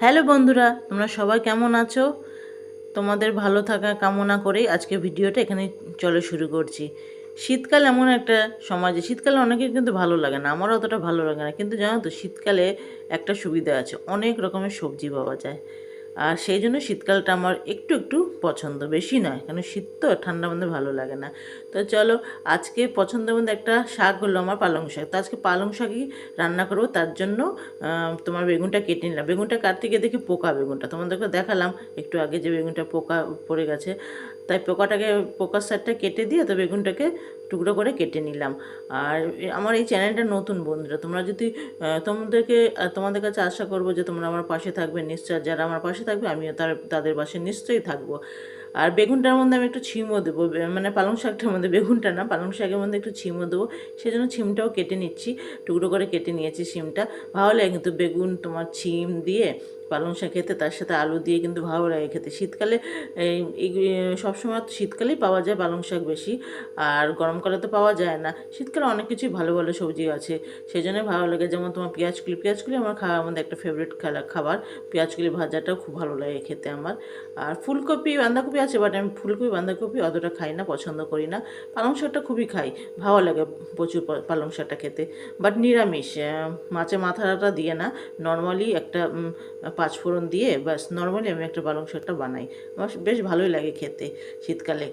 Hello বন্ধুরা, তোমরা সবাই কেমন আছো? তোমাদের ভালো থাকা কামনা করেই আজকে ভিডিওটা এখানে চলে শুরু করছি। শীতকাল এমন একটা সময় যে শীতকালে অনেকের কিন্তু ভালো লাগে না, আমারও অতটা ভালো লাগে না, কিন্তু জানো তো শীতকালে একটা সুবিধা আছে, অনেক রকমের সবজি পাওয়া যায়। আর সেই জন্য শীতকালটা আমার একটু একটু পছন্দ, বেশি নয়, কারণ শীত তো ঠান্ডা মধ্যে ভালো লাগে না। তো চলো, আজকে পছন্দের মধ্যে একটা শাক হলো আমার পালং শাক। তো আজকে পালং শাকই রান্না করবো, তার জন্য তোমার বেগুনটা কেটে নিলাম। বেগুনটা কাটতে গিয়ে দেখি পোকা, বেগুনটা তোমাদেরকে দেখালাম একটু আগে যে বেগুনটা পোকা পড়ে গেছে, তাই পোকার সাইডটা কেটে দিয়ে তো বেগুনটাকে টুকরো করে কেটে নিলাম। আর আমার এই চ্যানেলটা নতুন বন্ধুরা, তোমরা যদি তোমাদের কাছে আশা করবো যে তোমরা আমার পাশে থাকবে নিশ্চয়। যারা আমার পাশে থাকবে আমিও তাদের পাশে নিশ্চয়ই থাকবো। আর বেগুনটার মধ্যে আমি একটু ছিমও দেবো, মানে পালং শাকটার মধ্যে, বেগুনটা না, পালং শাকের মধ্যে একটু ছিমও দেবো। সেজন্য ছিমটাও কেটে নিচ্ছি, টুকরো করে কেটে নিয়েছি ছিমটা। ভালো লাগে কিন্তু বেগুন তোমার ছিম দিয়ে পালং শাক খেতে, তার সাথে আলু দিয়ে কিন্তু ভালো লাগে খেতে। শীতকালে এই সবসময় তো শীতকালেই পাওয়া যায় পালং শাক বেশি, আর গরমকালে তো পাওয়া যায় না। শীতকালে অনেক কিছুই ভালো ভালো সবজি আছে, সেই জন্যই ভালো লাগে। যেমন তোমার পেঁয়াজকলি আমার খাওয়ার মধ্যে একটা ফেভারিট খাবার। পেঁয়াজকলি ভাজাটাও খুব ভালো লাগে খেতে আমার। আর ফুলকপি বাঁধাকপি আছে, বাট আমি ফুলকপি বাঁধাকপি অতটা খাই না, পছন্দ করি না। পালং শাকটা খুবই খাই, ভালো লাগে প্রচুর পালং শাকটা খেতে। বাট নিরামিষ, মাছের মাথাটা দিয়ে না, নর্মালি একটা পাঁচফোড়ন দিয়ে ব্যাস নর্মালি আমি একটা পালং শাকটা বানাই। আমার বেশ ভালোই লাগে খেতে শীতকালে।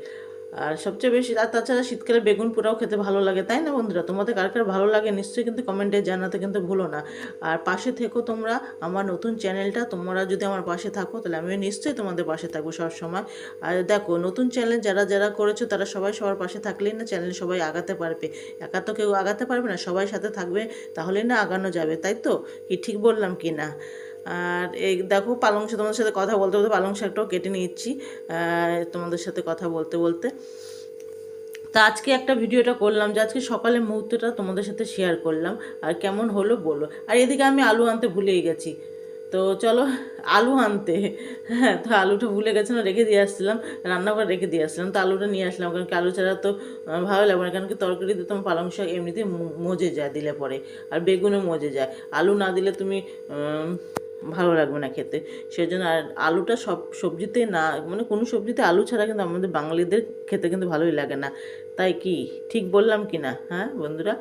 আর সবচেয়ে বেশি, আর তাছাড়া শীতকালে বেগুন পোড়াও খেতে ভালো লাগে, তাই না বন্ধুরা? তোমাদের কার কার ভালো লাগে নিশ্চয়ই কিন্তু কমেন্টে জানাতে কিন্তু ভুলো না। আর পাশে থেকো তোমরা, আমার নতুন চ্যানেলটা, তোমরা যদি আমার পাশে থাকো তাহলে আমি নিশ্চয়ই তোমাদের পাশে থাকবো সবসময়। আর দেখো, নতুন চ্যানেল যারা যারা করেছো তারা সবাই সবার পাশে থাকলেই না চ্যানেল সবাই আগাতে পারবে। একা তো কেউ আগাতে পারবে না, সবাই সাথে থাকবে, তাহলেই না আগানো যাবে, তাই তো? কি ঠিক বললাম কি না? আর এই দেখো, পালং শাক, তোমাদের সাথে কথা বলতে বলতে পালং শাকটাও কেটে নিচ্ছি তোমাদের সাথে কথা বলতে বলতে। তা আজকে একটা ভিডিওটা করলাম যে আজকে সকালের মুহূর্তটা তোমাদের সাথে শেয়ার করলাম, আর কেমন হলো বলো। আর এদিকে আমি আলু আনতে ভুলেই গেছি, তো চলো আলু আনতে, হ্যাঁ, তো আলুটা ভুলে গেছিলাম, রেখে দিয়ে আসছিলাম, রান্নাঘরে রেখে দিয়ে আসছিলাম, তো আলুটা নিয়ে আসলাম, কারণ কি আলু ছাড়া তো ভালো লাগবে না, কারণ কি তরকারিতে তোমার পালং শাক এমনিতে মজে যায় দিলে পরে, আর বেগুনও মজে যায়। আলু না দিলে তুমি ভালো লাগবে না খেতে। সেজন্য, আর আলুটা সব সবজিতে না, মানে কোনো সবজিতে আলু ছাড়া কিন্তু আমাদের বাঙালিদের খেতে কিন্তু ভালোই লাগে না। তাই কি ঠিক বললাম কি না, হ্যাঁ বন্ধুরা?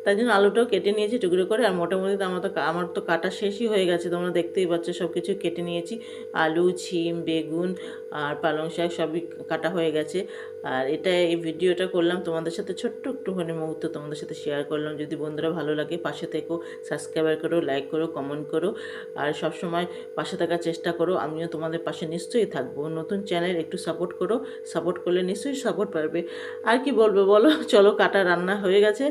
তাই জন্য আলুটাও কেটে নিয়েছি টুকরো করে। আর মোটামুটি তো আমার তো কাটা শেষই হয়ে গেছে, তোমরা দেখতেই পাচ্ছ সব কিছু কেটে নিয়েছি। আলু, ছিম, বেগুন আর পালং শাক সবই কাটা হয়ে গেছে। আর এই ভিডিওটা করলাম তোমাদের সাথে, ছোট্ট একটুখানি মুহূর্ত তোমাদের সাথে শেয়ার করলাম। যদি বন্ধুরা ভালো লাগে পাশে থেকো, সাবস্ক্রাইব করো, লাইক করো, কমেন্ট করো, আর সবসময় পাশে থাকার চেষ্টা করো। আমিও তোমাদের পাশে নিশ্চয়ই থাকবো। নতুন চ্যানেল, একটু সাপোর্ট করো, সাপোর্ট করলে নিশ্চয়ই সাপোর্ট পারবে। আর কি বলবো বলো, চলো, কাটা রান্না হয়ে গেছে।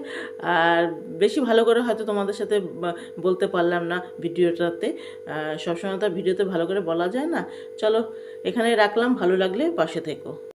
আর বেশি ভালো করে হয়তো তোমাদের সাথে বলতে পারলাম না ভিডিওটাতে, সবসময় তো ভিডিওতে ভালো করে বলা যায় না। চলো, এখানে রাখলাম, ভালো লাগলে পাশে থেকো।